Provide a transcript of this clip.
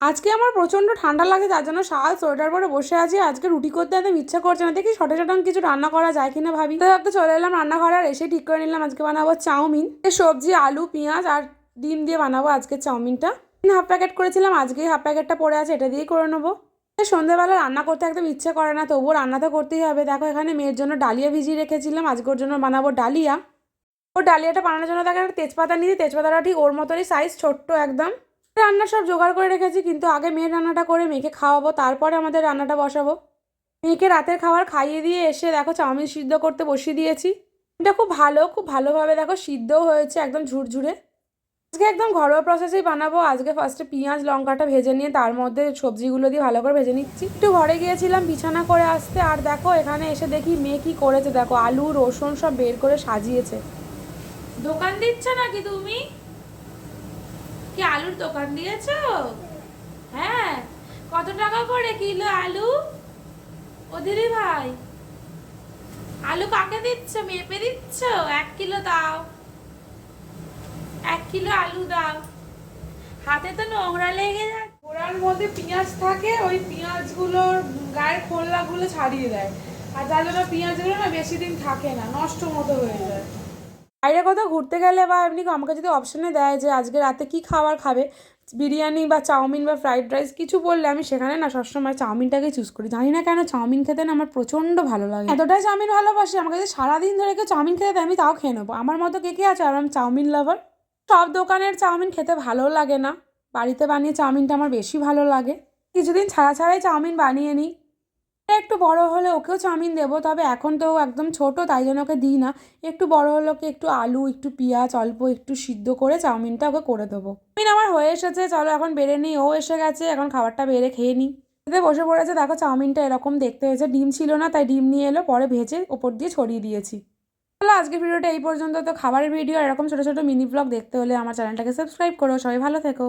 আজকে আমার প্রচণ্ড ঠান্ডা লাগে, যার জন্য শাল সোয়েটার পরে বসে আছি। আজকে রুটি করতে একদম ইচ্ছা করছে না, দেখি শর্টে শর্টান কিছু রান্না করা যায় কিনা ভাবি। তো ভাবতে চলে এলাম রান্নাঘরে, আর এসে ঠিক করে নিলাম আজকে বানাবো চাউমিন। সবজি, আলু, পেঁয়াজ আর ডিম দিয়ে বানাবো আজকে চাউমিনটা। হাফ প্যাকেট করেছিলাম, আজকে হাফ প্যাকেটটা পড়ে আছে, এটা দিয়েই করে নেবো। সন্ধ্যেবেলা রান্না করতে একদম ইচ্ছে করে না, তবুও রান্না তো করতেই হবে। দেখো এখানে মেয়ের জন্য ডালিয়া ভিজিয়ে রেখেছিলাম, আজকে ওর জন্য বানাবো ডালিয়া। ও ডালিয়াটা বানানোর জন্য দেখো একটা তেজপাতা নিয়েছি, তেজপাতাটা ঠিক ওর মতনই সাইজ, ছোট্ট একদম। রান্না সব জোগাড় করে রেখেছি, কিন্তু আগে মেয়ের রান্নাটা করে মেয়েকে খাওয়াবো, তারপরে আমাদের রান্নাটা বসাবো। মেয়েকে রাতের খাবার খাইয়ে দিয়ে এসে দেখো চাউমিন সিদ্ধ করতে বসিয়ে দিয়েছি। এটা খুব ভালোভাবে দেখো সিদ্ধও হয়েছে, একদম ঝুরঝুরে। আজকে একদম ঘরোয়া প্রসেসেই বানাবো। আজকে ফার্স্টে পেঁয়াজ লঙ্কাটা ভেজে নিয়ে তার মধ্যে সবজিগুলো দিয়ে ভালো করে ভেজে নিচ্ছি। একটু ঘরে গিয়েছিলাম বিছানা করে আসতে, আর দেখো এখানে এসে দেখি মেয়ে কি করেছে। দেখো আলু রসুন সব বের করে সাজিয়েছে। দোকান দিচ্ছ নাকি তুমি? কি আলুর দোকান দিয়েছো? হ্যাঁ, কত টাকা করে কিলো আলু? ও দিদি ভাই, আলু কাকে দিচ্ছ? মেপে দিচ্ছ? 1 কিলো দাও, 1 কিলো আলু দাও। হাতে তো নোংরা লেগে যায়। ওরার মধ্যে পেঁয়াজ থাকে, ওই পেঁয়াজগুলোর গায়ের খোল্লাগুলো ছাড়িয়ে দেয়, আর যার জন্য পেঁয়াজগুলো না বেশি দিন থাকে না, নষ্ট মতো হয়ে যায়। বাইরে কোথাও ঘুরতে গেলে বা এমনি আমাকে যদি অপশনে দেয় যে আজকে রাতে কি খাবার খাবে, বিরিয়ানি বা চাউমিন বা ফ্রাইড রাইস কিছু বললে, আমি সেখানে না সবসময় চাউমিনটাকেই চুজ করি। জানি না কেন, চাউমিন খেতে না আমার প্রচণ্ড ভালো লাগে। এতটাই চাউমিন ভালোবাসি, আমাকে যদি সারাদিন ধরে কেউ চাউমিন খেতে দেয় আমি তাও খেয়ে নেবো। আমার মতো কে কে আছে আর আমি চাউমিন লাভার। সব দোকানের চাউমিন খেতে ভালো লাগে না, বাড়িতে বানিয়ে চাউমিনটা আমার বেশি ভালো লাগে। কিছুদিন ছাড়া ছাড়াই চাউমিন বানিয়ে নিই। একটু বড় হলে ওকেও চাউমিন দেবো, তবে এখন তো একদম ছোট, তাই জন্য ওকে দিই না। একটু বড় হলে ওকে একটু আলু, একটু পেঁয়াজ অল্প একটু সিদ্ধ করে চাউমিনটা ওকে করে দেবো। চাউমিন আমার হয়ে এসেছে, চলো এখন বেড়ে নিই। ও এসে গেছে, এখন খাবারটা বেড়ে খেয়ে নিই। খেতে বসে পড়েছে। দেখো চাউমিনটা এরকম দেখতে হয়েছে, ডিম ছিল না তাই ডিম নিয়ে এলো, পরে ভেজে ওপর দিয়ে ছড়িয়ে দিয়েছি। চলো আজকের ভিডিওটা এই পর্যন্ত। তো খাবারের ভিডিও এরকম ছোটো ছোটো মিনি ব্লগ দেখতে হলে আমার চ্যানেলটাকে সাবস্ক্রাইব করো। সবাই ভালো থেকো।